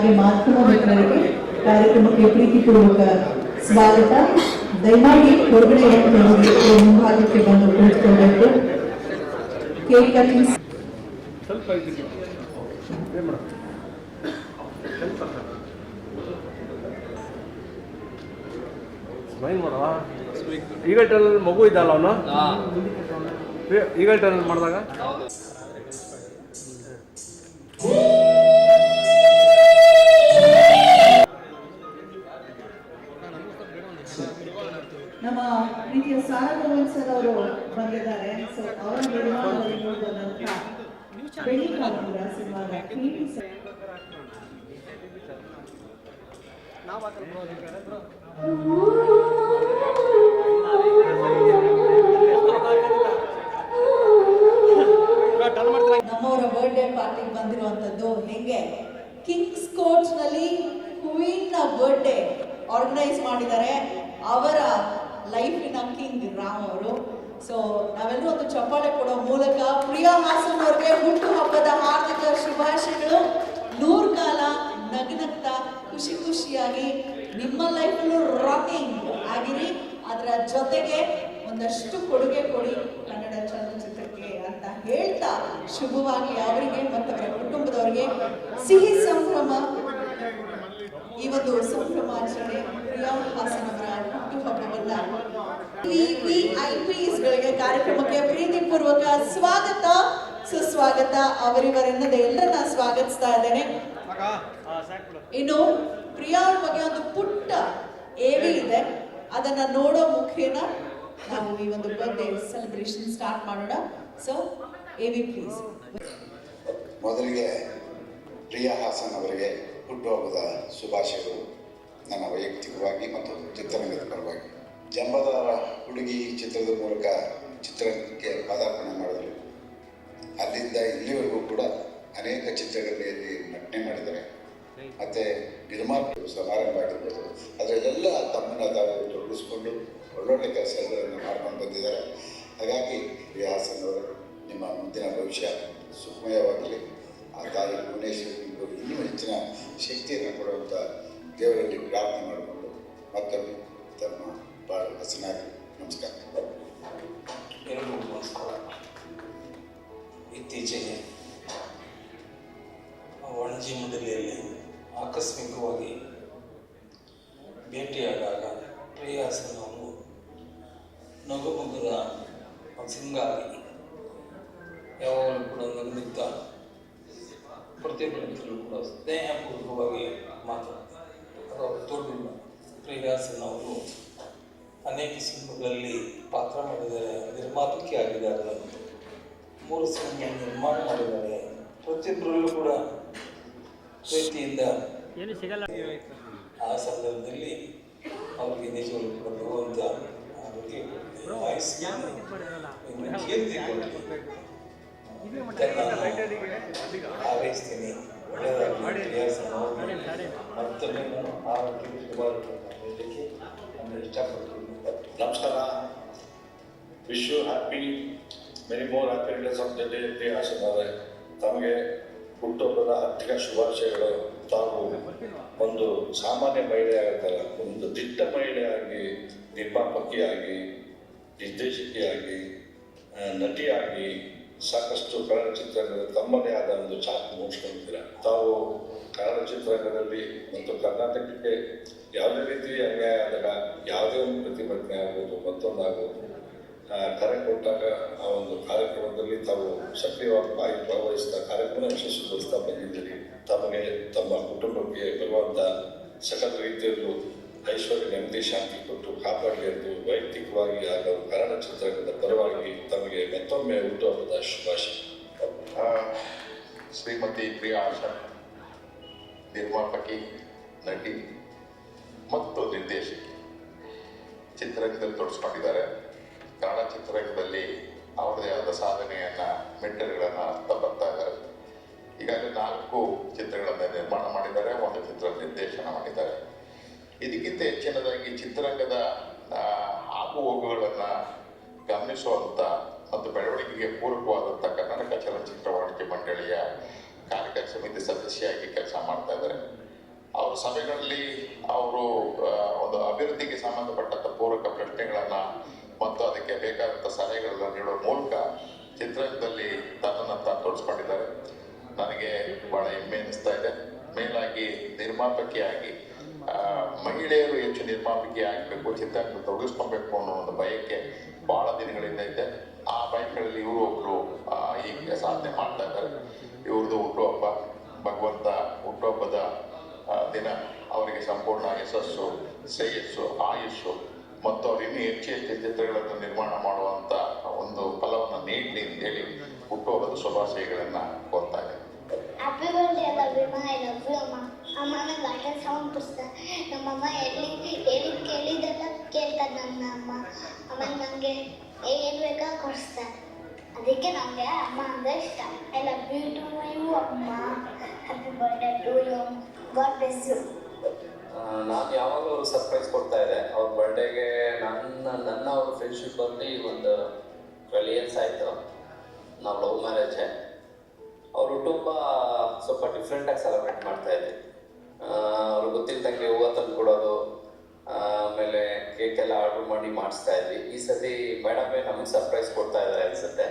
ಹಾಗೆ ಮಾಧ್ಯಮ ಮಿತ್ರರಿಗೆ ಕಾರ್ಯಕ್ರಮಕ್ಕೆ ಪ್ರೀತಿಪೂರ್ವಕ ಸ್ವಾಗತ. ದಯಮಾಡಿ ಹೊರಗಡೆ ಮುಂಭಾಗಕ್ಕೆ ಬಂದು ಕೂತ್ಕೊಳ್ಬೇಕು. ಕೇಕ್ ಕಟಿಂಗ್ ಈಗಲ್ ಟನಲ್ ಮಗು ಇದ್ದಲ್ಲ ಅವನು ಈಗಲ್ ಟನಲ್ ಮಾಡಿದಾಗ ನಮ್ಮ ಪ್ರೀತಿಯ ಸಾರಗೋವಿಂದ್ ಸರ್ ಅವರು ಬಂದಿದ್ದಾರೆ. ಸೊ ಅವರ ನಿರ್ಮಾಣದಲ್ಲಿ ನೋಡಿದಂತಹ ಬೆಳ್ಳಿ ಕಾಲಂಗುರ ಸಿನಿಮಾದ ನಮ್ಮವರ ಬರ್ಡೇ ಪಾರ್ಟಿಗೆ ಬಂದಿರುವಂತದ್ದು ಹೆಂಗೆ ಕಿಂಗ್ಸ್ ಕೋರ್ಟ್ ನಲ್ಲಿ ಕ್ವೀನ್ ನ ಬರ್ಡೇ ಆರ್ಗನೈಸ್ ಮಾಡಿದ್ದಾರೆ. ಅವರ ಲೈಫಿನ ಕಿಂಗ್ ರಾಮ್ ಅವರು. ಸೊ ನಾವೆಲ್ಲರೂ ಒಂದು ಚಪ್ಪಾಳೆ ಕೊಡೋ ಮೂಲಕ ಪ್ರಿಯಾ ಹಾಸನ್ ಅವರಿಗೆ ಹುಟ್ಟು ಹಬ್ಬದ ಹಾರ್ದಿಕ ಶುಭಾಶಯಗಳು. 100 ಕಾಲ ನಗ್ನಗ್ತಾ ಖುಷಿ ಖುಷಿಯಾಗಿ ನಿಮ್ಮ ಲೈಫಲ್ಲೂ ರಾಕಿಂಗ್ ಆಗಿರಿ. ಅದರ ಜೊತೆಗೆ ಒಂದಷ್ಟು ಕೊಡುಗೆ ಕೊಡಿ ಕನ್ನಡ ಚಲನಚಿತ್ರಕ್ಕೆ ಅಂತ ಹೇಳ್ತಾ ಶುಭವಾಗಿ ಅವರಿಗೆ ಮತ್ತು ಅವರ ಕುಟುಂಬದವರಿಗೆ ಸಿಹಿ ಸಂಭ್ರಮ. ಈ ಒಂದು ಸಂಭ್ರಮಾಚರಣೆ ಪ್ರಿಯಾ ಹಾಸನ್ ಅವರ ಹುಟ್ಟುಹಬ್ಬವನ್ನ ಗಳಿಗೆ ಕಾರ್ಯಕ್ರಮಕ್ಕೆ ಪ್ರೀತಿಪೂರ್ವಕ ಸ್ವಾಗತ ಸುಸ್ವಾಗತ. ಅವರಿವರೆನ್ನದೆ ಎಲ್ಲರನ್ನ ಸ್ವಾಗತಿಸ್ತಾ ಇದ್ದೇನೆ. ಇನ್ನು ಪ್ರಿಯಾ ಅವ್ರ ಬಗ್ಗೆ ಒಂದು ಪುಟ್ಟ ಏವಿ ಇದೆ, ಅದನ್ನ ನೋಡೋ ಮುಖೇನ ನಾವು ಈ ಒಂದು ಬರ್ತ್ಡೇ ಸೆಲೆಬ್ರೇಷನ್ ಸ್ಟಾರ್ಟ್ ಮಾಡೋಣ. So AV please. ಮೊದಲಿಗೆ ಪ್ರಿಯಾ ಹಾಸನ್ ಅವರಿಗೆ ಹುಟ್ಟುಹಬ್ಬದ ಶುಭಾಶಯಗಳು ನನ್ನ ವೈಯಕ್ತಿಕವಾಗಿ ಮತ್ತು ಚಿತ್ರರಂಗದ ಪರವಾಗಿ. ಜಂಬದ ಹುಡುಗಿ ಚಿತ್ರದ ಮೂಲಕ ಚಿತ್ರರಂಗಕ್ಕೆ ಪದಾರ್ಪಣೆ ಮಾಡಿದರು. ಅಲ್ಲಿಂದ ಇಲ್ಲಿವರೆಗೂ ಕೂಡ ಅನೇಕ ಚಿತ್ರಗಳಲ್ಲಿ ನಟನೆ ಮಾಡಿದ್ದಾರೆ. ಮತ್ತು ನಿರ್ಮಾಣ ಸಮಾರಂಭ ಆಗಿರ್ಬೋದು, ಅದರಲ್ಲೆಲ್ಲ ತಮ್ಮನ್ನು ತಾವು ತೊಡಗಿಸ್ಕೊಂಡು ಒಳ್ಳೊಳ್ಳೆ ಕೆಲಸಗಳನ್ನು ಮಾಡ್ಕೊಂಡು ಬಂದಿದ್ದಾರೆ. ಹಾಗಾಗಿ ಪ್ರಿಯಾ ಹಾಸನ್ ಅವರು ನಿಮ್ಮ ಮುಂದಿನ ಭವಿಷ್ಯ ಸುಖಮಯವಾಗಲಿ. ಆ ತಾಯಿ ಭುವನೇಶ್ವರಿಗೂ ಇನ್ನೂ ಹೆಚ್ಚಿನ ಶಕ್ತಿಯನ್ನು ಕೊಡುವಂಥ ದೇವರಲ್ಲಿ ಪ್ರಾರ್ಥನೆ ಮಾಡಿಕೊಂಡು ಮತ್ತೊಮ್ಮೆ ತಮ್ಮ ಭಾಳ ಹಸನಾಗಿ ನಮಸ್ಕಾರ. ಎಲ್ಲರಿಗೂ ನಮಸ್ಕಾರ. ಇತ್ತೀಚೆಗೆ ವಾಣಿಜ್ಯ ಮಂಡಳಿಯಲ್ಲಿ ಆಕಸ್ಮಿಕವಾಗಿ ಭೇಟಿಯಾದಾಗ ಪ್ರಿಯಾ ಹಾಸನ್ ಅವರು ನಗುಮಗುರ ಸಿಂಗಾಗಿ ಯಾವಾಗಲೂ ಕೂಡ ನಗುತ್ತಾ ಪ್ರತಿಯೊಬ್ಬರಿಗೂ ಕೂಡ ಸ್ನೇಹಪೂರ್ವಕವಾಗಿ ಮಾತಾಡ್ತಾರೆ. ಅದು ತೋಡಿಲ್ಲ. ಪ್ರಿಯಾ ಹಾಸನ್ ಅವರು ಅನೇಕ ಸಿನಿಮಾಗಳಲ್ಲಿ ಪಾತ್ರ ಮಾಡಿದ್ದಾರೆ, ನಿರ್ಮಾಪಕಿ ಆಗಿದ್ದಾರೆ, 3 ಸಿನಿಮಾ ನಿರ್ಮಾಣ ಮಾಡಿದ್ದಾರೆ. ಪ್ರತಿಯೊಬ್ಬರಲ್ಲೂ ಕೂಡ ಪ್ರೀತಿಯಿಂದ ಆ ಸಂದರ್ಭದಲ್ಲಿ ಅವರಿಗೆ ನಿಜವಾಗ್ಲೂ ಕೂಡ ಭಗವಂತ ಹಾರೈಸ್ತೀನಿ. ಮತ್ತೊಮ್ಮೆ ನಾನು ಆರೋಗ್ಯ ಶುಭಾಶಯಕ್ಕೆ ನಾನು ಇಷ್ಟಪಡ್ತೀನಿ. ನಮಸ್ಕಾರ. Wish you happy many more happy returns of the day Priya Hassan ಅವರೇ. ತಮಗೆ ಹುಟ್ಟುಹಬ್ಬದ ಆರ್ಥಿಕ ಶುಭಾಶಯಗಳು. ತಾವು ಒಂದು ಸಾಮಾನ್ಯ ಮಹಿಳೆಯಾಗಿದ್ದಲ್ಲ, ಒಂದು ದಿಟ್ಟ ಮಹಿಳೆಯಾಗಿ, ನಿರ್ಮಾಪಕಿಯಾಗಿ, ನಿರ್ದೇಶಕಿಯಾಗಿ, ನಟಿಯಾಗಿ ಸಾಕಷ್ಟು ಕನ್ನಡ ಚಿತ್ರರಂಗದ ತಮ್ಮದೇ ಆದ ಒಂದು ಛಾಪು ಮೂಡಿಸ್ಕೊಂಡಿದ್ದೀರ. ತಾವು ಕನ್ನಡ ಚಿತ್ರರಂಗದಲ್ಲಿ ಮತ್ತು ಕರ್ನಾಟಕಕ್ಕೆ ಯಾವುದೇ ರೀತಿ ಅನ್ಯಾಯ ಆದಾಗ, ಯಾವುದೇ ಒಂದು ಪ್ರತಿಭಟನೆ ಆಗ್ಬೋದು, ಮತ್ತೊಂದಾಗ್ಬೋದು, ಕರೆ ಕೊಟ್ಟಾಗ ಆ ಒಂದು ಕಾರ್ಯಕ್ರಮದಲ್ಲಿ ತಾವು ಸಕ್ರಿಯವಾಗಿ ಭಾಗವಹಿಸಿದ ಕಾರ್ಯಕ್ರಮ ಯಶಸ್ವಿಗೊಳಿಸ್ತಾ ಬಂದಿದ್ದೀರಿ. ತಮಗೆ, ತಮ್ಮ ಕುಟುಂಬಕ್ಕೆ ಬರುವಂಥ ಸಕಲ ರೀತಿಯಲ್ಲೂ ಐಶ್ವರ್ಯ, ನೆಮ್ಮದಿ, ಶಾಂತಿ ಕೊಟ್ಟು ಕಾಪಾಡಲಿ ಎಂದು ವೈಯಕ್ತಿಕವಾಗಿ ಹಾಗೂ ಕನ್ನಡ ಚಿತ್ರರಂಗದ ಪರವಾಗಿ ತಮಗೆ ಮತ್ತೊಮ್ಮೆ ಹುಟ್ಟುಹಬ್ಬದ ಶುಭಾಶಯ. ಶ್ರೀಮತಿ ಪ್ರಿಯಾ ಹಾಸನ್ ನಿರ್ಮಾಪಕಿ, ನಟಿ ಮತ್ತು ನಿರ್ದೇಶಕಿ. ಚಿತ್ರರಂಗದಲ್ಲಿ ತೊಡಗಿಸ್ಕೊಂಡಿದ್ದಾರೆ. ಕನ್ನಡ ಚಿತ್ರರಂಗದಲ್ಲಿ ಅವರದೇ ಆದ ಸಾಧನೆಯನ್ನು, ಮೆಟ್ಟಲುಗಳನ್ನು ಹತ್ತಾ ಬರ್ತಾ ಇದ್ದಾರೆ. ಈಗಾಗಲೇ 4 ಚಿತ್ರಗಳನ್ನು ನಿರ್ಮಾಣ ಮಾಡಿದ್ದಾರೆ, 1 ಚಿತ್ರ ನಿರ್ದೇಶನ ಮಾಡಿದ್ದಾರೆ. ಇದಕ್ಕಿಂತ ಹೆಚ್ಚಿನದಾಗಿ ಚಿತ್ರರಂಗದ ಆಗು ಹೋಗುಗಳನ್ನು ಗಮನಿಸುವಂಥ ಮತ್ತು ಬೆಳವಣಿಗೆಗೆ ಪೂರಕವಾದಂಥ ಕರ್ನಾಟಕ ಚಲನಚಿತ್ರ ವಾಣಿಜ್ಯ ಮಂಡಳಿಯ ಕಾರ್ಯಕಾರಿ ಸಮಿತಿ ಸದಸ್ಯರಾಗಿ ಕೆಲಸ ಮಾಡ್ತಾ ಇದ್ದಾರೆ. ಅವರ ಸಭೆಗಳಲ್ಲಿ ಅವರು ಒಂದು ಅಭಿವೃದ್ಧಿಗೆ ಸಂಬಂಧಪಟ್ಟಂತ ಪೂರಕ ಪ್ರಶ್ನೆಗಳನ್ನ ಮತ್ತು ಅದಕ್ಕೆ ಬೇಕಾದಂಥ ಸಲಹೆಗಳನ್ನ ನೀಡುವ ಮೂಲಕ ಚಿತ್ರರಂಗದಲ್ಲಿ ತನ್ನನ್ನು ತಾನು ತೋರಿಸ್ಕೊಂಡಿದ್ದಾರೆ. ನನಗೆ ಬಹಳ ಹೆಮ್ಮೆ ಅನಿಸ್ತಾ ಇದೆ. ಮೇಲಾಗಿ ನಿರ್ಮಾಪಕಿಯಾಗಿ ಮಹಿಳೆಯರು ಹೆಚ್ಚು ನಿರ್ಮಾಪಕಿ ಆಗಬೇಕು, ಚಿತ್ರರಂಗ ತೊಡಗಿಸ್ಕೊಬೇಕು ಅನ್ನೋ ಒಂದು ಬಯಕೆ ಬಹಳ ದಿನಗಳಿಂದ ಇದೆ. ಆ ಬಯಕೆಗಳಲ್ಲಿ ಇವರು ಒಬ್ರು ಈಗ ಸಾಧನೆ ಮಾಡ್ತಾ ಇದ್ದಾರೆ. ಇವ್ರದ್ದು ಹುಟ್ಟುಹಬ್ಬ, ಭಗವಂತ ಹುಟ್ಟುಹಬ್ಬದ ದಿನ ಅವರಿಗೆ ಸಂಪೂರ್ಣ ಯಶಸ್ಸು, ಶ್ರೇಯಸ್ಸು, ಆಯುಷ್ಸು ಮತ್ತು ಅವ್ರು ಇನ್ನೂ ಹೆಚ್ಚು ಹೆಚ್ಚು ಚಿತ್ರಗಳನ್ನು ನಿರ್ಮಾಣ ಮಾಡುವಂತ ಒಂದು ಫಲವನ್ನು ನೀಡಲಿ ಅಂತೇಳಿ ಹುಟ್ಟುಹಬ್ಬದ ಶುಭಾಶಯಗಳನ್ನ ಕೋರ್ತಾ ಇದ್ದೀನಿ. ಹ್ಯಾಪಿ ಬರ್ಡೇ ಅಲ್ಲ, ಐ ಲವ್ ಯು ಅಮ್ಮ. ಅಮ್ಮ ನಂಗೆ ಆಟ ಸೌಂಡ್ ಪುಸ್ತಕ ನಮ್ಮಮ್ಮ ಕೇಳಿದೆಲ್ಲ ಕೇಳ್ತಾರೆ ನನ್ನ ಅಮ್ಮ. ಆಮೇಲೆ ನನಗೆ ಏನು ಬೇಕಾ ಕೊಡಿಸ್ತಾರೆ. ಅದಕ್ಕೆ ನನಗೆ ಅಮ್ಮ ಅಂದರೆ ಇಷ್ಟ. I love you to you ಅಮ್ಮ. Happy birthday to you. God bless you. ನಾನು ಯಾವಾಗಲೂ ಅವ್ರಿಗೆ ಸರ್ಪ್ರೈಸ್ ಕೊಡ್ತಾ ಇದ್ದೆ. ಅವ್ರ ಬರ್ಡೇಗೆ ನನ್ನ ಅವ್ರ ಫ್ರೆಂಡ್ಶಿಪ್ ಬಂದು ಒಂದು 12 years ಆಯಿತು. ನಾವು ಲವ್ ಮ್ಯಾರೇಜೇ. ಅವ್ರ ಹುಟ್ಟುಹಬ್ಬ ಸ್ವಲ್ಪ ಡಿಫ್ರೆಂಟಾಗಿ ಸೆಲೆಬ್ರೇಟ್ ಮಾಡ್ತಾ ಇದ್ವಿ. ಅವ್ರು ಗೊತ್ತಿಲ್ದಂಗೆ ಹೂವು ತಂದು ಕೊಡೋದು, ಆಮೇಲೆ ಕೇಕೆಲ್ಲ ಆರ್ಡ್ರ್ ಮಾಡಿ ಮಾಡಿಸ್ತಾ ಇದ್ವಿ. ಈ ಸತಿ ಮೇಡಮೇ ನಮಗೆ ಸರ್ಪ್ರೈಸ್ ಕೊಡ್ತಾ ಇದ್ದಾರೆ ಅನಿಸುತ್ತೆ.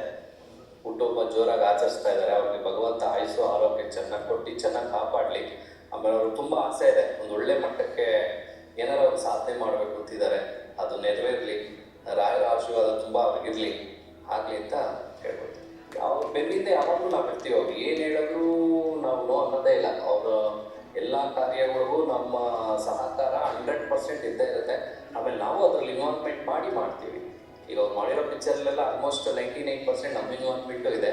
ಹುಟ್ಟುಹಬ್ಬ ಜೋರಾಗಿ ಆಚರಿಸ್ತಾ ಇದ್ದಾರೆ. ಅವ್ರಿಗೆ ಭಗವಂತ ಆಯುಸ್ಸು ಆರೋಗ್ಯ ಚೆನ್ನಾಗಿ ಕೊಟ್ಟು ಚೆನ್ನಾಗಿ ಕಾಪಾಡಲಿ. ಆಮೇಲೆ ಅವ್ರಿಗೆ ತುಂಬ ಆಸೆ ಇದೆ, ಒಂದು ಒಳ್ಳೆ ಮಟ್ಟಕ್ಕೆ ಏನಾರು ಅವ್ರು ಸಾಧನೆ ಮಾಡಬೇಕು ಅಂತಿದ್ದಾರೆ. ಅದು ನೆರವೇರಲಿ, ರಾಯರ ಆಶೀರ್ವಾದ ತುಂಬ ಅವ್ರಿಗಿರಲಿ, ಆಗಲಿ ಅಂತ ಹೇಳ್ಬೋದು. ಅವ್ರ ಬೆನ್ನಿಂದ ಯಾವಾಗಲೂ ನಾವು ಇರ್ತೀವಿ. ಅವ್ರು ಏನು ಹೇಳಿದ್ರು ನಾವು ನೋ ಅನ್ನೋದೇ ಇಲ್ಲ. ಅವರ ಎಲ್ಲ ಕಾರ್ಯಗಳಿಗೂ ನಮ್ಮ ಸಹಕಾರ 100% ಇದ್ದೇ ಇರುತ್ತೆ. ಆಮೇಲೆ ನಾವು ಅದರಲ್ಲಿ ಇನ್ವಾಲ್ವ್ಮೆಂಟ್ ಮಾಡ್ತೀವಿ. ಈಗ ಅವ್ರು ಮಾಡಿರೋ ಪಿಕ್ಚರ್ಲೆಲ್ಲ ಆಲ್ಮೋಸ್ಟ್ 99% ನಮ್ಮ ಇನ್ವಾಲ್ವ್ಮೆಂಟು ಇದೆ.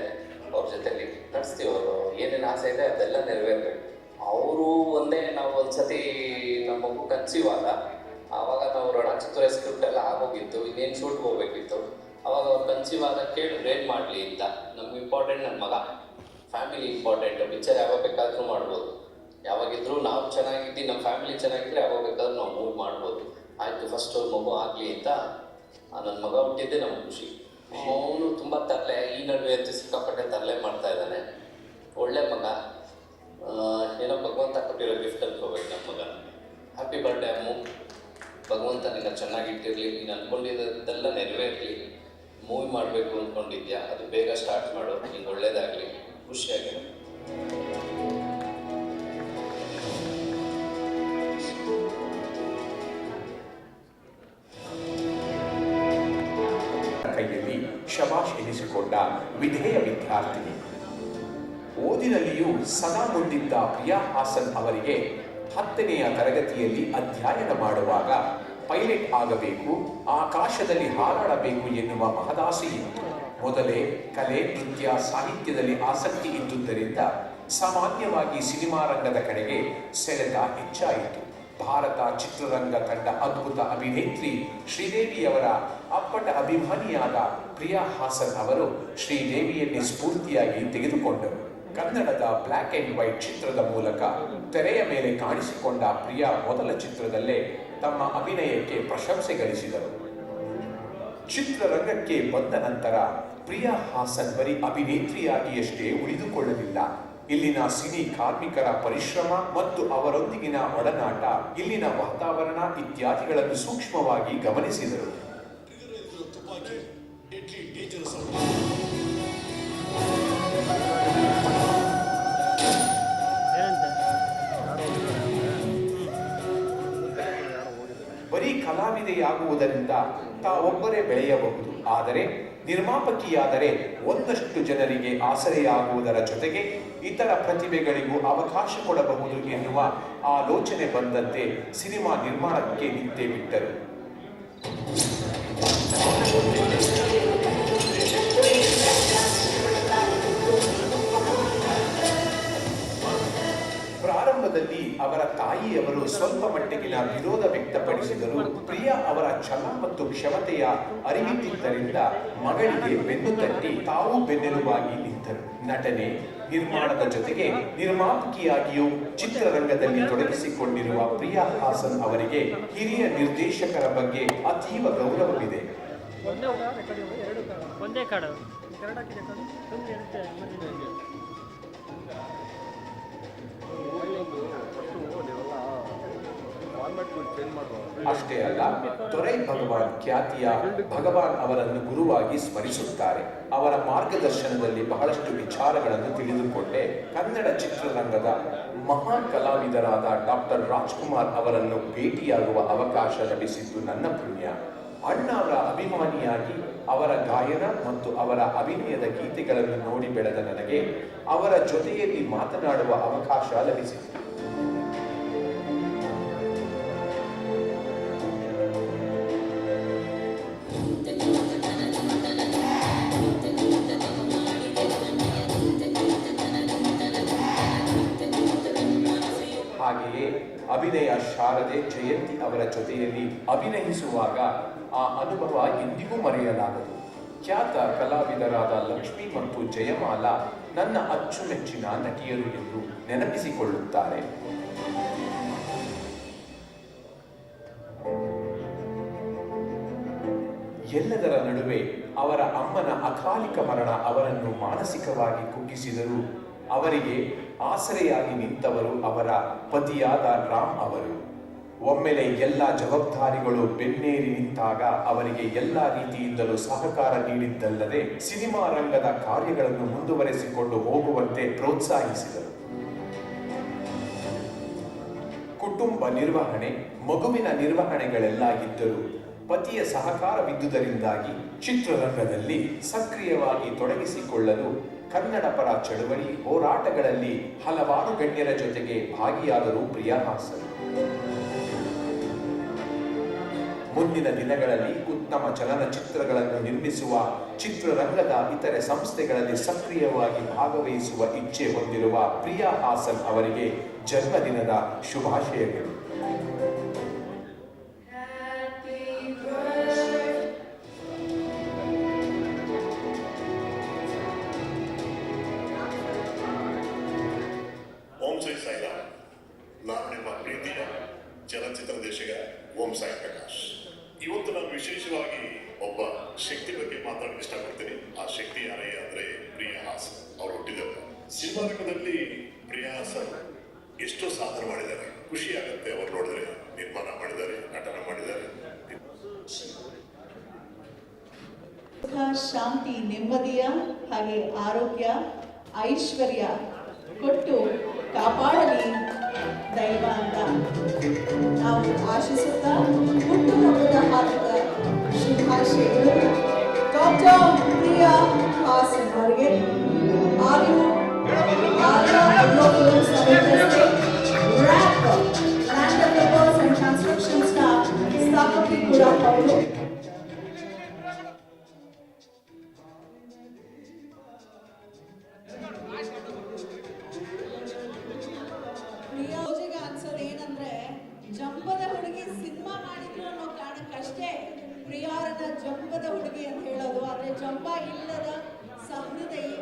ಅವ್ರ ಜೊತೆಲಿ ನಡೆಸ್ತೀವಿ. ಅವರು ಏನೇನು ಆಸೆ ಇದೆ ಅದೆಲ್ಲ ನೆರವೇರಬೇಕು. ಅವರು ಒಂದೇ, ನಾವು ಒಂದ್ಸತಿ ನಮ್ಮ ಮಗು ಕನ್ಸೀವ್ ಆವಾಗ ನಾವು ರಣಚಿತ್ರ ಸ್ಕ್ರಿಪ್ಟ್ ಎಲ್ಲ ಆಗೋಗಿತ್ತು, ಇನ್ನೇನು ಶೂಟ್ಗೆ ಹೋಗ್ಬೇಕಿತ್ತು. ಅವಾಗ ಅವ್ರು ಕನ್ಸೀವ್ ಕೇಳಿದ್ರೆ ಏನು ಮಾಡಲಿ ಅಂತ. ನಮ್ಗೆ ಇಂಪಾರ್ಟೆಂಟ್ ನನ್ನ ಮಗ, ಫ್ಯಾಮಿಲಿ ಇಂಪಾರ್ಟೆಂಟ್. ಪಿಕ್ಚರ್ ಯಾವಾಗ ಬೇಕಾದರೂ ಮಾಡ್ಬೋದು, ಯಾವಾಗಿದ್ರೂ ನಾವು ಚೆನ್ನಾಗಿದ್ದು ನಮ್ಮ ಫ್ಯಾಮಿಲಿ ಚೆನ್ನಾಗಿದ್ದರೆ ಯಾವಾಗ ಬೇಕಾದ್ರೂ ನಾವು ಮೂವ್ ಮಾಡ್ಬೋದು. ಆಯಿತು, ಫಸ್ಟ್ ಅವ್ರ ಮಗು ಆಗಲಿ ಅಂತ ನನ್ನ ಮಗ ಹುಟ್ಟಿದ್ದೆ ನಮ್ಗೆ ಖುಷಿ. ಅವನು ತುಂಬ ತರಲೆ, ಈ ನಡುವೆ ಅಂತೂ ಸಿಕ್ಕಾಪಟ್ಟೆ ತರಲೆ ಮಾಡ್ತಾ ಇದ್ದಾನೆ. ಒಳ್ಳೆ ಮಗ, ಏನೋ ಭಗವಂತ ಕೊಟ್ಟಿರೋ ಗಿಫ್ಟ್ ಅನ್ಕೋಬೇಕು ನಮ್ಮ ಮಗ. ಹ್ಯಾಪಿ ಬರ್ಡೇ ಅಮ್ಮು. ಭಗವಂತ ನಿನ್ನ ಚೆನ್ನಾಗಿಟ್ಟಿರಲಿ, ನೀನು ಅಂದ್ಕೊಂಡಿದ್ದೆಲ್ಲ ನೆರವೇರಲಿ. ಮೂವಿ ಮಾಡಬೇಕು ಅಂದ್ಕೊಂಡಿದ್ಯಾ, ಅದು ಬೇಗ ಸ್ಟಾರ್ಟ್ ಮಾಡು, ನಿಂಗೆ ಒಳ್ಳೇದಾಗಲಿ, ಖುಷಿಯಾಗಿರು. ಕೈಯಲ್ಲಿ ಶಬಾಷ್ ಎನಿಸಿಕೊಂಡ ವಿಧೇಯ ವಿದ್ಯಾರ್ಥಿನಿ. ಓದಿನಲ್ಲಿಯೂ ಸದಾ ಮುಂದಿದ್ದ ಪ್ರಿಯಾ ಹಾಸನ್ ಅವರಿಗೆ 10ನೇ ತರಗತಿಯಲ್ಲಿ ಅಧ್ಯಯನ ಮಾಡುವಾಗ ಪೈಲಟ್ ಆಗಬೇಕು, ಆಕಾಶದಲ್ಲಿ ಹಾರಾಡಬೇಕು ಎನ್ನುವ ಮಹದಾಸೆ ಇತ್ತು. ಮೊದಲೇ ಕಲೆ, ನೃತ್ಯ, ಸಾಹಿತ್ಯದಲ್ಲಿ ಆಸಕ್ತಿ ಇದ್ದುದರಿಂದ ಸಾಮಾನ್ಯವಾಗಿ ಸಿನಿಮಾ ರಂಗದ ಕಡೆಗೆ ಸೆಳೆತ ಹೆಚ್ಚಾಯಿತು. ಭಾರತ ಚಿತ್ರರಂಗ ಕಂಡ ಅದ್ಭುತ ಅಭಿನೇತ್ರಿ ಶ್ರೀದೇವಿಯವರ ಅಪ್ಪಟ ಅಭಿಮಾನಿಯಾದ ಪ್ರಿಯಾ ಹಾಸನ್ ಅವರು ಶ್ರೀದೇವಿಯನ್ನೇ ಸ್ಫೂರ್ತಿಯಾಗಿ ತೆಗೆದುಕೊಂಡರು. ಕನ್ನಡದ ಬ್ಲ್ಯಾಕ್ ಅಂಡ್ ವೈಟ್ ಚಿತ್ರದ ಮೂಲಕ ತೆರೆಯ ಮೇಲೆ ಕಾಣಿಸಿಕೊಂಡ ಪ್ರಿಯಾ ಮೊದಲ ಚಿತ್ರದಲ್ಲೇ ತಮ್ಮ ಅಭಿನಯಕ್ಕೆ ಪ್ರಶಂಸೆ ಗಳಿಸಿದರು. ಚಿತ್ರರಂಗಕ್ಕೆ ಬಂದ ನಂತರ ಪ್ರಿಯಾ ಹಾಸನ್ ಬರೀ ಅಭಿನೇತ್ರಿಯಾಗಿಯಷ್ಟೇ ಉಳಿದುಕೊಳ್ಳಲಿಲ್ಲ. ಇಲ್ಲಿನ ಸಿನಿ ಕಾರ್ಮಿಕರ ಪರಿಶ್ರಮ ಮತ್ತು ಅವರೊಂದಿಗಿನ ಒಡನಾಟ, ಇಲ್ಲಿನ ವಾತಾವರಣ ಇತ್ಯಾದಿಗಳನ್ನು ಸೂಕ್ಷ್ಮವಾಗಿ ಗಮನಿಸಿದರು. ಬರೀ ಕಲಾವಿದೆಯಾಗುವುದರಿಂದ ತಾವೊಬ್ಬರೇ ಬೆಳೆಯಬಹುದು, ಆದರೆ ನಿರ್ಮಾಪಕಿಯಾದರೆ ಒಂದಷ್ಟು ಜನರಿಗೆ ಆಸರೆಯಾಗುವುದರ ಜೊತೆಗೆ ಇತರ ಪ್ರತಿಭೆಗಳಿಗೂ ಅವಕಾಶ ಕೊಡಬಹುದು ಎನ್ನುವ ಆಲೋಚನೆ ಬಂದಂತೆ ಸಿನಿಮಾ ನಿರ್ಮಾಣಕ್ಕೆ ನಿಂತೇ ಬಿಟ್ಟರು. ಪ್ರಾರಂಭದಲ್ಲಿ ಅವರ ತಾಯಿಯವರು ಸ್ವಲ್ಪ ಮಟ್ಟಿಗಿನ ವಿರೋಧ ವ್ಯಕ್ತಪಡಿಸಿದರು. ಪ್ರಿಯಾ ಅವರ ಛಲ ಮತ್ತು ಕ್ಷಮತೆಯ ಅರಿವಿದ್ದಿದ್ದರಿಂದ ಮಗಳಿಗೆ ಬೆನ್ನು ತಟ್ಟಿ ತಾವು ಬೆನ್ನೆಲುಬಾಗಿ ನಿಂತರು. ನಟನೆ, ನಿರ್ಮಾಣದ ಜೊತೆಗೆ ನಿರ್ಮಾಪಕಿಯಾಗಿಯೂ ಚಿತ್ರರಂಗದಲ್ಲಿ ತೊಡಗಿಸಿಕೊಂಡಿರುವ ಪ್ರಿಯಾ ಹಾಸನ್ ಅವರಿಗೆ ಹಿರಿಯ ನಿರ್ದೇಶಕರ ಬಗ್ಗೆ ಅತೀವ ಗೌರವವಿದೆ. ಒಂದೇ ಕಾಡು ಚೇಂಜ್ ಮಾಡುವ. ಅಷ್ಟೇ ಅಲ್ಲ, ದೊರೈ ಭಗವಾನ್ ಖ್ಯಾತಿಯ ಭಗವಾನ್ ಅವರನ್ನು ಗುರುವಾಗಿ ಸ್ಮರಿಸುತ್ತಾರೆ. ಅವರ ಮಾರ್ಗದರ್ಶನದಲ್ಲಿ ಬಹಳಷ್ಟು ವಿಚಾರಗಳನ್ನು ತಿಳಿದುಕೊಂಡೆ ಕನ್ನಡ ಚಿತ್ರರಂಗದ ಮಹಾನ್ ಕಲಾವಿದರಾದ ಡಾಕ್ಟರ್ ರಾಜ್ಕುಮಾರ್ ಅವರನ್ನು ಭೇಟಿಯಾಗುವ ಅವಕಾಶ ಲಭಿಸಿದ್ದು ನನ್ನ ಪುಣ್ಯ. ಅಣ್ಣ ಅವರ ಅಭಿಮಾನಿಯಾಗಿ ಅವರ ಗಾಯನ ಮತ್ತು ಅವರ ಅಭಿನಯದ ಗೀತೆಗಳನ್ನು ನೋಡಿ ಬೆಳೆದ ನನಗೆ ಅವರ ಜೊತೆಯಲ್ಲಿ ಮಾತನಾಡುವ ಅವಕಾಶ ಲಭಿಸಿತು. ಹಾಗೆಯೇ ಅಭಿನಯ ಶಾರದೆ ಜಯಂತಿ ಅವರ ಜೊತೆಯಲ್ಲಿ ಅಭಿನಯಿಸುವಾಗ ಆ ಅನುಭವ ಎಂದಿಗೂ ಮರೆಯಲಾಗದು. ಖ್ಯಾತ ಕಲಾವಿದರಾದ ಲಕ್ಷ್ಮಿ ಮತ್ತು ಜಯಮಾಲಾ ನನ್ನ ಅಚ್ಚುಮೆಚ್ಚಿನ ನಟಿಯರು ಎಂದು ನೆನಪಿಸಿಕೊಳ್ಳುತ್ತಾರೆ. ಎಲ್ಲದರ ನಡುವೆ ಅವರ ಅಮ್ಮನ ಅಕಾಲಿಕ ಮರಣ ಅವರನ್ನು ಮಾನಸಿಕವಾಗಿ ಕುಗ್ಗಿಸಿದರೂ ಅವರಿಗೆ ಆಸರೆಯಾಗಿ ನಿಂತವರು ಅವರ ಪತಿಯಾದ ರಾಮ್ ಅವರು. ಒಮ್ಮೆಲೆ ಎಲ್ಲ ಜವಾಬ್ದಾರಿಗಳು ಬೆನ್ನೇರಿ ನಿಂತಾಗ ಅವರಿಗೆ ಎಲ್ಲ ರೀತಿಯಿಂದಲೂ ಸಹಕಾರ ನೀಡಿದ್ದಲ್ಲದೆ ಸಿನಿಮಾ ರಂಗದ ಕಾರ್ಯಗಳನ್ನು ಮುಂದುವರೆಸಿಕೊಂಡು ಹೋಗುವಂತೆ ಪ್ರೋತ್ಸಾಹಿಸಿದರು. ಕುಟುಂಬ ನಿರ್ವಹಣೆ, ಮಗುವಿನ ನಿರ್ವಹಣೆಗಳೆಲ್ಲ ಇದ್ದರೂ ಪತಿಯ ಸಹಕಾರವಿದ್ದುದರಿಂದಾಗಿ ಚಿತ್ರರಂಗದಲ್ಲಿ ಸಕ್ರಿಯವಾಗಿ ತೊಡಗಿಸಿಕೊಳ್ಳಲು ಕನ್ನಡ ಪರ ಚಳುವಳಿ ಹೋರಾಟಗಳಲ್ಲಿ ಹಲವಾರು ಗಣ್ಯರ ಜೊತೆಗೆ ಭಾಗಿಯಾದರು ಪ್ರಿಯಾ ಹಾಸನ್. ಮುಂದಿನ ದಿನಗಳಲ್ಲಿ ಉತ್ತಮ ಚಲನಚಿತ್ರಗಳನ್ನು ನಿರ್ಮಿಸುವ ಚಿತ್ರರಂಗದ ಇತರೆ ಸಂಸ್ಥೆಗಳಲ್ಲಿ ಸಕ್ರಿಯವಾಗಿ ಭಾಗವಹಿಸುವ ಇಚ್ಛೆ ಹೊಂದಿರುವ ಪ್ರಿಯಾ ಹಾಸನ್ ಅವರಿಗೆ ಜನ್ಮದಿನದ ಶುಭಾಶಯಗಳು. ಓಂ ಶ್ರೀ ಸಾಯಿರಾಮ್. ನಾನು ನಿಮ್ಮ ಪ್ರೀತಿಯ ಚಲನಚಿತ್ರ ದೇಶಿಗ ಓಂ ಸಾಯಿ ಪ್ರಕಾಶ್. ಇವತ್ತು ನಾನು ವಿಶೇಷವಾಗಿ ಒಬ್ಬ ಶಕ್ತಿ ಬಗ್ಗೆ ಮಾತಾಡಲು ಇಷ್ಟಪಡ್ತೀನಿ. ಆ ಶಕ್ತಿ ಯಾರಯ್ಯ ಅಂದ್ರೆ ಪ್ರಿಯಾ ಹಾಸನ್ ಅವರು ಹುಟ್ಟಿದವರು. ಸಿನಿಮಾ ರಂಗದಲ್ಲಿ ಪ್ರಿಯಾ ಹಾಸನ್ ಎಷ್ಟೋ ಸಾಧನೆ ಮಾಡಿದ್ದಾರೆ. ಖುಷಿ ಆಗುತ್ತೆ ಅವರು ನೋಡಿದ್ರೆ. ನಿರ್ಮಾಣ ಮಾಡಿದ್ದಾರೆ, ನಟನ ಮಾಡಿದ್ದಾರೆ. ಶಾಂತಿ, ನೆಮ್ಮದಿಯ ಹಾಗೆ ಆರೋಗ್ಯ, ಐಶ್ವರ್ಯ ಕೊಟ್ಟು ಕಾಪಾಡಲಿ ದೈವ ಅಂತ ನಾವು ಆಶಿಸುತ್ತಾ ಹುಟ್ಟುಹಬ್ಬದ ಹಾರ್ದಿಕ ಶುಭಾಶಯಗಳು ಡಾಕ್ಟರ್ ಪ್ರಿಯಾ ಹಾಸನ್ ಅವರಿಗೆ. ಹಾಗೂ land developers and construction staff ಸ್ಥಾಪಕಿ ಕೂಡ ಅವರು. ಪ್ರಿಯಾಜಿಗೆ ಅನ್ಸೋದು ಏನಂದ್ರೆ, ಜಂಬದ ಹುಡುಗಿ ಸಿನಿಮಾ ಮಾಡಿದ್ರು ಅನ್ನೋ ಕಾರಣಕ್ಕಷ್ಟೇ ಪ್ರಿಯಾರನ್ನ ಜಂಬದ ಹುಡುಗಿ ಅಂತ ಹೇಳೋದು. ಆದ್ರೆ ಜಂಬ ಇಲ್ಲದ ಸಹೃದಯಿ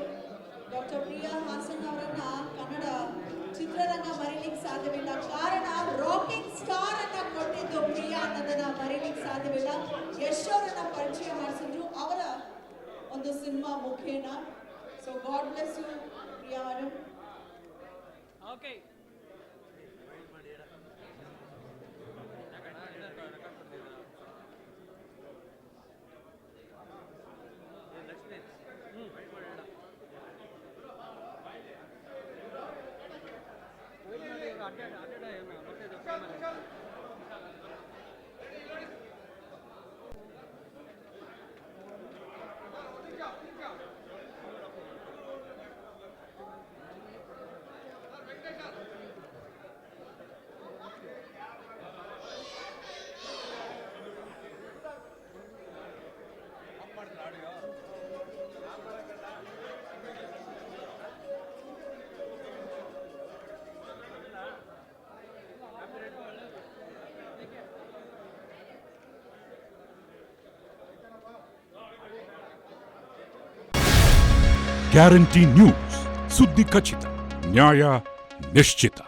ಡಾಕ್ಟರ್ ಪ್ರಿಯಾ ಹಾಸನ್ ಅವರನ್ನ ಕನ್ನಡ ಚಿತ್ರರಂಗ ಮರೀಲಿಕ್ಕೆ ಸಾಧ್ಯವಿಲ್ಲ. ಕಾರಣ ರಾಕಿಂಗ್ ಸ್ಟಾರ್ ಅನ್ನ ಕೊಟ್ಟಿದ್ದು ಪ್ರಿಯಾ ಅನ್ನೋದನ್ನ ಮರೀಲಿಕ್ಕೆ ಸಾಧ್ಯವಿಲ್ಲ. ಯಶ್ ಅವರನ್ನ ಪರಿಚಯ ಮಾಡಿಸಿದ್ರು ಅವರ ಒಂದು ಸಿನಿಮಾ ಮುಖೇನ. So God bless you Priya madam. Okay. Guarantee news, ಸುದ್ದಿ ಖಚಿತ, ನ್ಯಾಯ ನಿಶ್ಚಿತ.